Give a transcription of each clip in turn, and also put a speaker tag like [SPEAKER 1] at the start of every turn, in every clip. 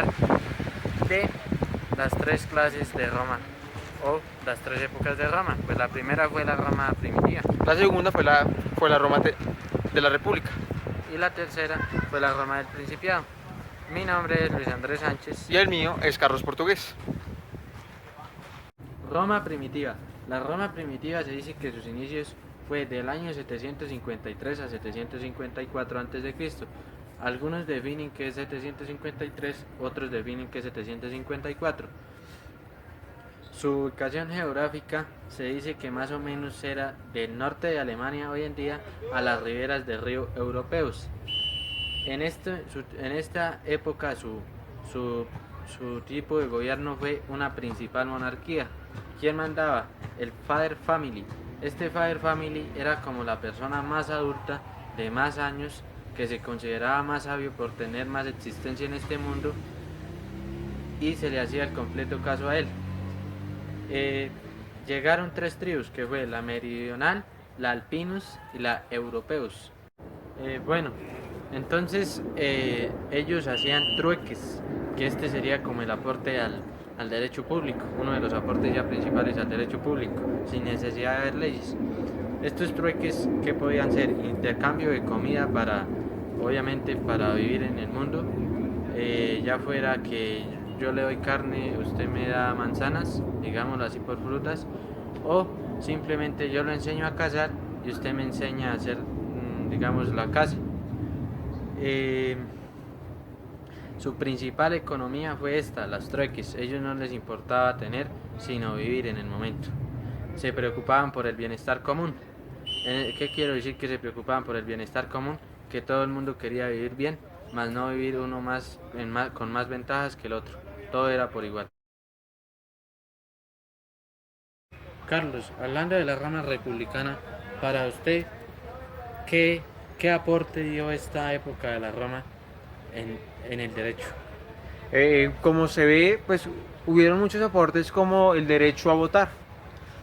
[SPEAKER 1] hablar de las tres clases de Roma o las tres épocas de Roma. Pues la primera fue la Roma primitiva.
[SPEAKER 2] La segunda fue la Roma de la República.
[SPEAKER 1] Y la tercera fue la Roma del Principado. Mi nombre es Luis Andrés Sánchez.
[SPEAKER 2] Y el mío es Carlos Portugués.
[SPEAKER 1] Roma primitiva. La Roma primitiva se dice que sus inicios fue del año 753 a 754 a.C. Algunos definen que es 753, otros definen que es 754. Su ubicación geográfica se dice que más o menos era del norte de Alemania hoy en día a las riberas del río europeos. En esta época su tipo de gobierno fue una principal monarquía. ¿Quién mandaba? El Father Family. Este Father Family era como la persona más adulta, de más años, que se consideraba más sabio por tener más existencia en este mundo, y se le hacía el completo caso a él. Llegaron tres tribus, que fue la meridional, la alpinus y la europeus. Entonces ellos hacían trueques, que este sería como el aporte al derecho público, uno de los aportes ya principales al derecho público, sin necesidad de haber leyes. Estos trueques, ¿qué podían ser? Intercambio de comida obviamente para vivir en el mundo, ya fuera que yo le doy carne, usted me da manzanas, digámoslo así por frutas, o simplemente yo lo enseño a cazar y usted me enseña a hacer, digamos, la caza. Su principal economía fue esta, las trueques. Ellos no les importaba tener, sino vivir en el momento. Se preocupaban por el bienestar común. ¿Qué quiero decir que se preocupaban por el bienestar común? Que todo el mundo quería vivir bien, más no vivir uno con más ventajas que el otro. Todo era por igual. Carlos, hablando de la rama republicana, para usted, ¿qué aporte dio esta época de la Roma en el derecho?
[SPEAKER 2] Como se ve, pues hubieron muchos aportes como el derecho a votar.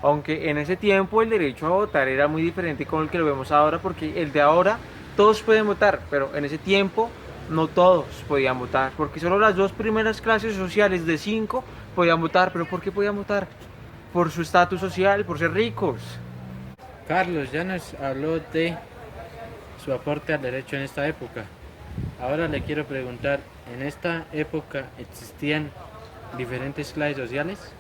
[SPEAKER 2] Aunque en ese tiempo el derecho a votar era muy diferente con el que lo vemos ahora, porque el de ahora todos pueden votar, pero en ese tiempo no todos podían votar, porque solo las dos primeras clases sociales de 5 podían votar. ¿Pero por qué podían votar? Por su estatus social, por ser ricos.
[SPEAKER 1] Carlos ya nos habló de su aporte al derecho en esta época. Ahora le quiero preguntar, ¿en esta época existían diferentes clases sociales?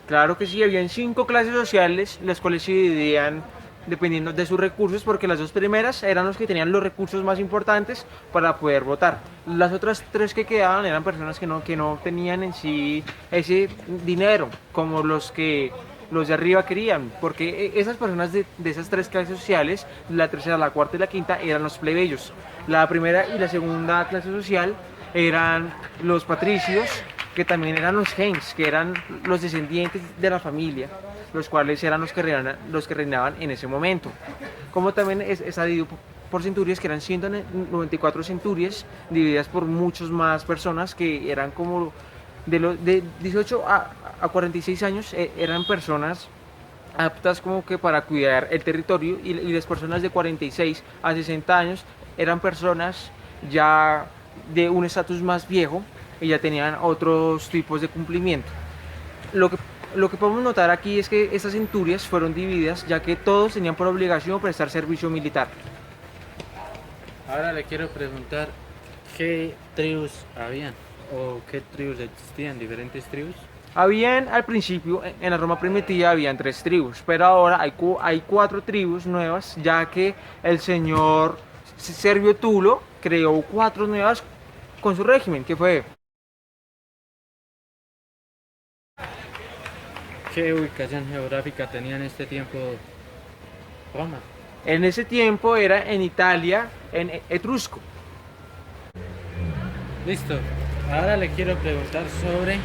[SPEAKER 2] Claro que sí, habían 5 clases sociales, las cuales se dividían dependiendo de sus recursos, porque las dos primeras eran los que tenían los recursos más importantes para poder votar. Las otras 3 que quedaban eran personas que no tenían en sí ese dinero, como los de arriba querían, porque esas personas de esas 3 clases sociales, la tercera, la cuarta y la quinta, eran los plebeyos. La primera y la segunda clase social eran los patricios, que también eran los gens, que eran los descendientes de la familia, los cuales eran los que reinaban en ese momento. Como también está dividido por centurias, que eran 194 centurias, divididas por muchas más personas, que eran como de 18 a 46 años, eran personas aptas como que para cuidar el territorio, y las personas de 46 a 60 años eran personas ya de un estatus más viejo y ya tenían otros tipos de cumplimiento. Lo que podemos notar aquí es que estas centurias fueron divididas ya que todos tenían por obligación prestar servicio militar.
[SPEAKER 1] Ahora le quiero preguntar, ¿qué tribus habían? ¿O qué tribus existían? ¿Diferentes tribus?
[SPEAKER 2] Habían al principio, en la Roma primitiva, habían 3 tribus, pero ahora hay 4 tribus nuevas, ya que el señor Servio Tulo creó 4 nuevas con su régimen, que fue...
[SPEAKER 1] ¿Qué ubicación geográfica tenía en este tiempo Roma?
[SPEAKER 2] En ese tiempo era en Italia, en Etrusco.
[SPEAKER 1] Listo. Ahora le quiero preguntar sobre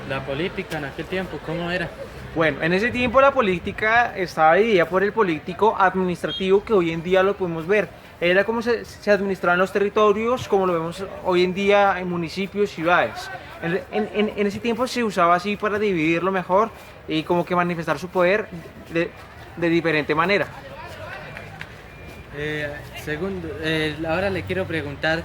[SPEAKER 1] la política en aquel tiempo, ¿cómo era?
[SPEAKER 2] Bueno, en ese tiempo la política estaba dividida por el político administrativo, que hoy en día lo podemos ver. Era como se administraban los territorios, como lo vemos hoy en día en municipios, ciudades. En ese tiempo se usaba así para dividirlo mejor y como que manifestar su poder de diferente manera.
[SPEAKER 1] Ahora le quiero preguntar,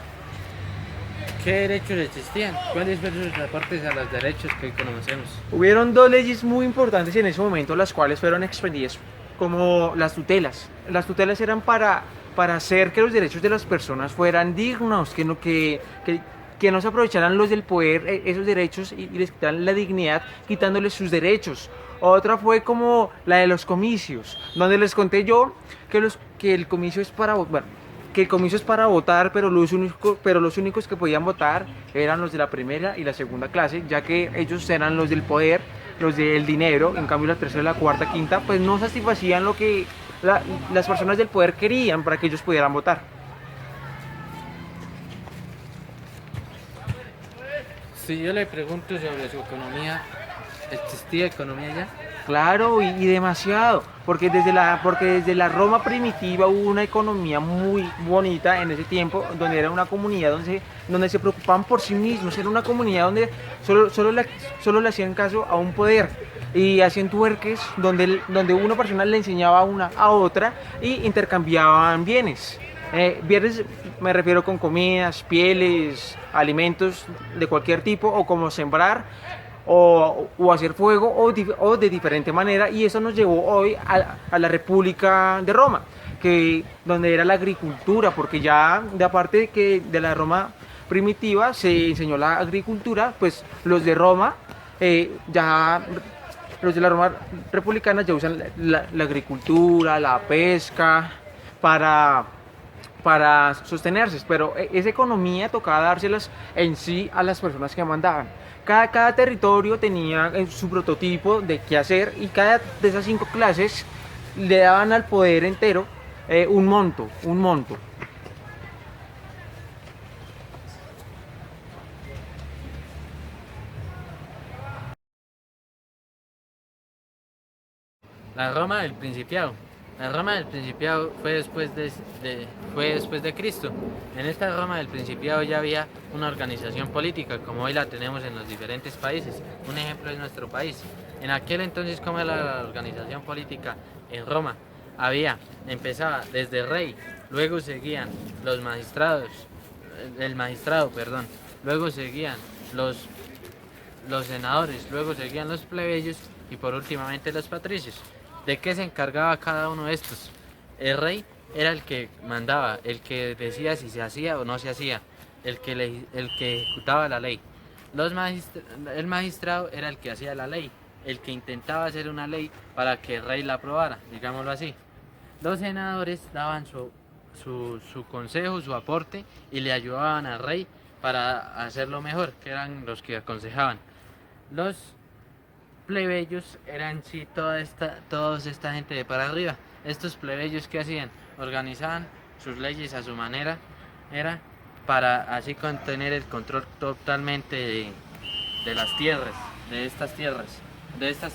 [SPEAKER 1] ¿Qué derechos existían? ¿Cuáles fueron sus aportes a los derechos que hoy conocemos?
[SPEAKER 2] Hubieron dos leyes muy importantes en ese momento, las cuales fueron expendidas, como las tutelas. Las tutelas eran para hacer que los derechos de las personas fueran dignos, que no se aprovecharan los del poder esos derechos y les quitaran la dignidad quitándoles sus derechos. Otra fue como la de los comicios, donde les conté yo que el comicio es para, bueno, que el comicio es para votar, pero los únicos que podían votar eran los de la primera y la segunda clase, ya que ellos eran los del poder, los del dinero. En cambio la tercera, la cuarta, quinta, pues no satisfacían lo que las personas del poder querían para que ellos pudieran votar.
[SPEAKER 1] Si yo le pregunto sobre su economía, ¿existía economía ya?
[SPEAKER 2] Claro, y demasiado, porque desde la Roma primitiva hubo una economía muy bonita en ese tiempo, donde era una comunidad donde se preocupaban por sí mismos, era una comunidad donde solo le hacían caso a un poder y hacían tuerques donde una persona le enseñaba a otra y intercambiaban bienes. Bienes me refiero con comidas, pieles, alimentos de cualquier tipo, o como sembrar o hacer fuego o de diferente manera, y eso nos llevó hoy a la República de Roma, donde era la agricultura, porque ya de aparte de que de la Roma primitiva se enseñó la agricultura, pues los de Roma los de la Roma republicana ya usan la agricultura, la pesca para sostenerse, pero esa economía tocaba dárselas en sí a las personas que mandaban. Cada territorio tenía su prototipo de qué hacer, y cada de esas 5 clases le daban al poder entero un monto.
[SPEAKER 1] La Roma del Principado. La Roma del Principado fue después de Cristo. En esta Roma del Principado ya había una organización política, como hoy la tenemos en los diferentes países. Un ejemplo es nuestro país. En aquel entonces, ¿cómo era la organización política en Roma? Empezaba desde el rey, luego seguían el magistrado, perdón, luego seguían los senadores, luego seguían los plebeyos y por últimamente los patricios. ¿De qué se encargaba cada uno de estos? El rey era el que mandaba, el que decía si se hacía o no se hacía, el que ejecutaba la ley. El magistrado era el que hacía la ley, el que intentaba hacer una ley para que el rey la aprobara, digámoslo así. Los senadores daban su consejo, su aporte, y le ayudaban al rey para hacerlo mejor, que eran los que aconsejaban. Los plebeyos eran sí toda esta gente de para arriba. Estos plebeyos, ¿qué hacían? Organizaban sus leyes a su manera, era para así contener el control totalmente de las tierras, de las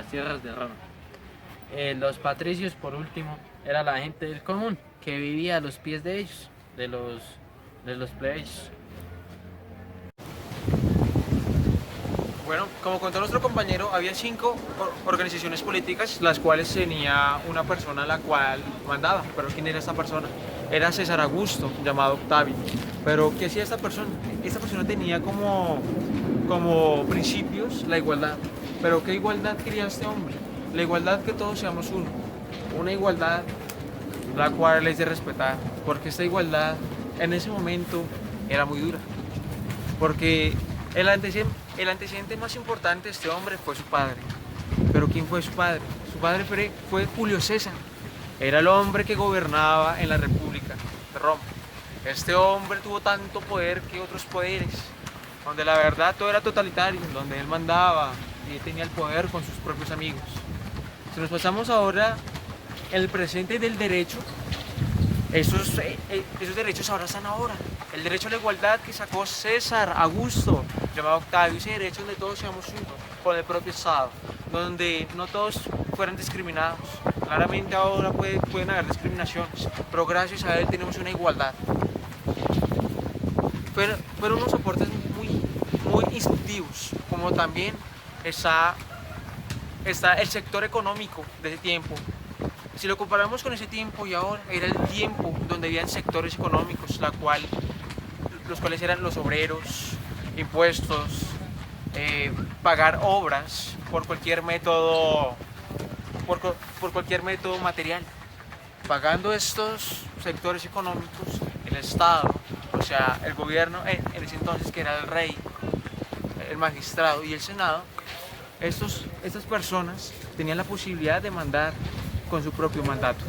[SPEAKER 1] tierras de Roma. Los patricios, por último, era la gente del común que vivía a los pies de ellos, de los plebeyos.
[SPEAKER 2] Bueno, como contó nuestro compañero, había 5 organizaciones políticas, las cuales tenía una persona la cual mandaba. Pero ¿quién era esta persona? Era César Augusto, llamado Octavio. Pero ¿qué hacía esta persona? Esta persona tenía como principios la igualdad. Pero ¿qué igualdad quería este hombre? La igualdad, que todos seamos uno. Una igualdad la cual es de respetar, porque esta igualdad en ese momento era muy dura. Porque el antecedente más importante de este hombre fue su padre. ¿Pero quién fue su padre? Su padre fue Julio César. Era el hombre que gobernaba en la República de Roma. Este hombre tuvo tanto poder que otros poderes, donde la verdad todo era totalitario, donde él mandaba y él tenía el poder con sus propios amigos. Si nos pasamos ahora en el presente del derecho, esos derechos ahora están ahora. El derecho a la igualdad que sacó César Augusto, llamado Octavio, ese derecho donde todos seamos uno, con el propio Estado, donde no todos fueran discriminados. Claramente ahora pueden haber discriminaciones, pero gracias a él tenemos una igualdad. Fueron unos aportes muy instructivos, como también está el sector económico de ese tiempo. Si lo comparamos con ese tiempo y ahora, era el tiempo donde habían sectores económicos, los cuales eran los obreros, impuestos, pagar obras por cualquier método, por cualquier método material. Pagando estos sectores económicos, el Estado, o sea, el gobierno en ese entonces, que era el rey, el magistrado y el Senado, estas personas tenían la posibilidad de mandar con su propio mandato.